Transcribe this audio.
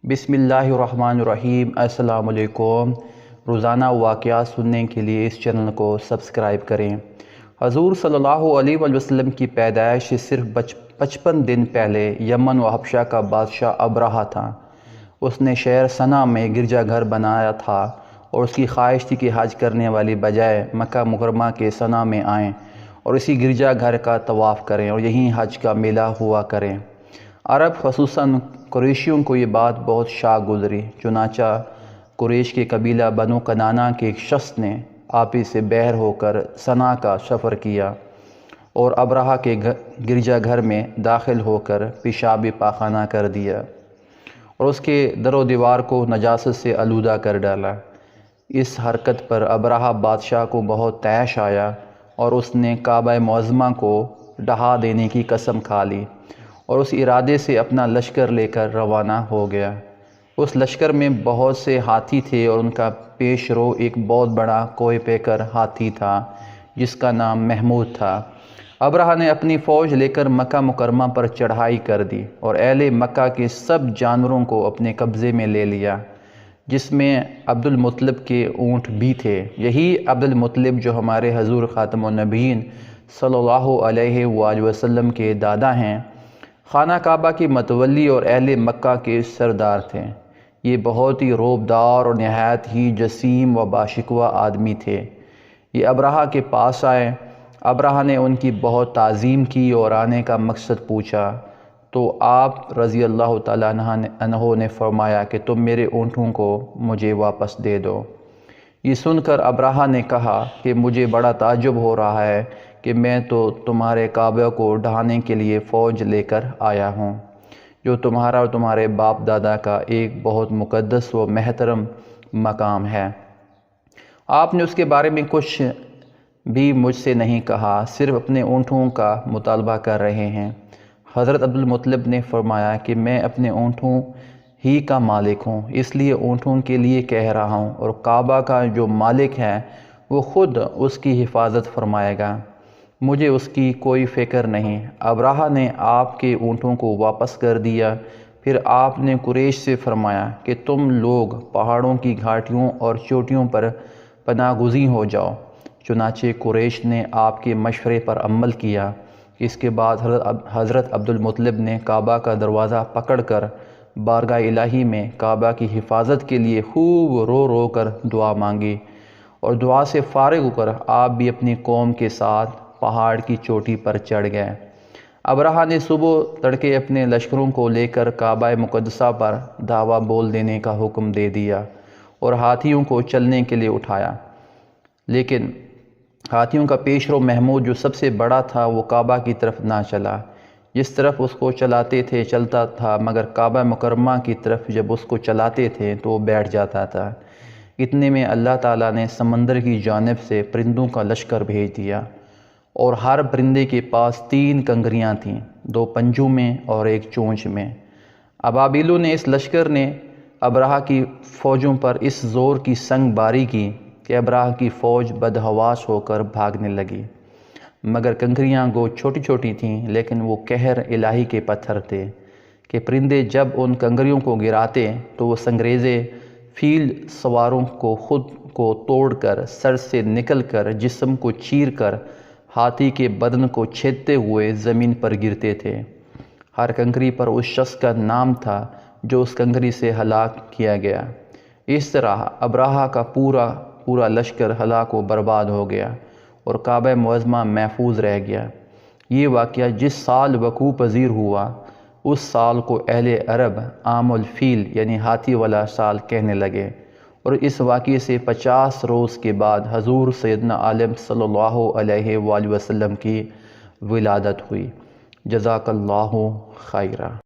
بسم اللہ الرحمن الرحیم۔ السلام علیکم۔ روزانہ واقعات سننے کے لیے اس چینل کو سبسکرائب کریں۔ حضور صلی اللہ علیہ وسلم کی پیدائش سے صرف 55 دن پہلے یمن و حبشہ کا بادشاہ ابرہہ تھا۔ اس نے شہر صنعا میں گرجا گھر بنایا تھا اور اس کی خواہش تھی کہ حج کرنے والی بجائے مکہ مکرمہ کے صنعا میں آئیں اور اسی گرجا گھر کا طواف کریں اور یہیں حج کا میلہ ہوا کریں۔ عرب خصوصاً قریشیوں کو یہ بات بہت شاق گزری، چنانچہ قریش کے قبیلہ بنو کنانہ کے ایک شخص نے آپی سے بحر ہو کر صنعا کا سفر کیا اور ابرہہ کے گرجا گھر میں داخل ہو کر پیشاب پاخانہ کر دیا اور اس کے در و دیوار کو نجاست سے آلودہ کر ڈالا۔ اس حرکت پر ابرہہ بادشاہ کو بہت طیش آیا اور اس نے کعبہ معظمہ کو ڈھا دینے کی قسم کھا لی اور اس ارادے سے اپنا لشکر لے کر روانہ ہو گیا۔ اس لشکر میں بہت سے ہاتھی تھے اور ان کا پیش رو ایک بہت بڑا کوہ پیکر ہاتھی تھا جس کا نام محمود تھا۔ ابرہہ نے اپنی فوج لے کر مکہ مکرمہ پر چڑھائی کر دی اور اہل مکہ کے سب جانوروں کو اپنے قبضے میں لے لیا، جس میں عبد المطلب کے اونٹ بھی تھے۔ یہی عبد المطلب جو ہمارے حضور خاتم النبیین صلی اللہ علیہ وآلہ وسلم کے دادا ہیں، خانہ کعبہ کی متولی اور اہل مکہ کے سردار تھے۔ یہ بہت ہی روبدار اور نہایت ہی جسیم و باشکوہ آدمی تھے۔ یہ ابرہہ کے پاس آئے۔ ابرہہ نے ان کی بہت تعظیم کی اور آنے کا مقصد پوچھا تو آپ رضی اللہ تعالیٰ عنہ نے فرمایا کہ تم میرے اونٹوں کو مجھے واپس دے دو۔ یہ سن کر ابرہہ نے کہا کہ مجھے بڑا تعجب ہو رہا ہے کہ میں تو تمہارے کعبہ کو ڈھانے کے لیے فوج لے کر آیا ہوں، جو تمہارا اور تمہارے باپ دادا کا ایک بہت مقدس و محترم مقام ہے۔ آپ نے اس کے بارے میں کچھ بھی مجھ سے نہیں کہا، صرف اپنے اونٹوں کا مطالبہ کر رہے ہیں۔ حضرت عبد المطلب نے فرمایا کہ میں اپنے اونٹوں ہی کا مالک ہوں، اس لیے اونٹوں کے لیے کہہ رہا ہوں، اور کعبہ کا جو مالک ہے وہ خود اس کی حفاظت فرمائے گا، مجھے اس کی کوئی فکر نہیں۔ ابرہہ نے آپ کے اونٹوں کو واپس کر دیا۔ پھر آپ نے قریش سے فرمایا کہ تم لوگ پہاڑوں کی گھاٹیوں اور چوٹیوں پر پناہ گزین ہو جاؤ۔ چنانچہ قریش نے آپ کے مشورے پر عمل کیا۔ اس کے بعد حضرت عبد المطلب نے کعبہ کا دروازہ پکڑ کر بارگاہ الہی میں کعبہ کی حفاظت کے لیے خوب رو رو کر دعا مانگی، اور دعا سے فارغ ہو کر آپ بھی اپنی قوم کے ساتھ پہاڑ کی چوٹی پر چڑھ گئے۔ ابرہہ نے صبح تڑکے اپنے لشکروں کو لے کر کعبہ مقدسہ پر دعویٰ بول دینے کا حکم دے دیا اور ہاتھیوں کو چلنے کے لیے اٹھایا، لیکن ہاتھیوں کا پیش رو محمود جو سب سے بڑا تھا وہ کعبہ کی طرف نہ چلا۔ جس طرف اس کو چلاتے تھے چلتا تھا، مگر کعبہ مکرمہ کی طرف جب اس کو چلاتے تھے تو وہ بیٹھ جاتا تھا۔ اتنے میں اللہ تعالیٰ نے سمندر کی جانب سے پرندوں کا لشکر بھیج دیا، اور ہر پرندے کے پاس 3 کنکریاں تھیں، 2 پنجوں میں اور 1 چونچ میں۔ ابابیلوں نے اس لشکر نے ابرہہ کی فوجوں پر اس زور کی سنگ باری کی کہ ابرہہ کی فوج بدحواس ہو کر بھاگنے لگی، مگر کنکریاں گو چھوٹی چھوٹی تھیں، لیکن وہ قہر الہی کے پتھر تھے کہ پرندے جب ان کنکریوں کو گراتے تو وہ سنگریزے فیل سواروں کو خود کو توڑ کر سر سے نکل کر جسم کو چیر کر ہاتھی کے بدن کو چھیدتے ہوئے زمین پر گرتے تھے۔ ہر کنکری پر اس شخص کا نام تھا جو اس کنکری سے ہلاک کیا گیا۔ اس طرح ابرہہ کا پورا لشکر ہلاک و برباد ہو گیا اور کعبہ معظمہ محفوظ رہ گیا۔ یہ واقعہ جس سال وقوع پذیر ہوا، اس سال کو اہل عرب عام الفیل یعنی ہاتھی والا سال کہنے لگے، اور اس واقعے سے 50 روز کے بعد حضور سیدنا عالم صلی اللہ علیہ وآلہ وسلم کی ولادت ہوئی۔ جزاک اللہ خیرہ۔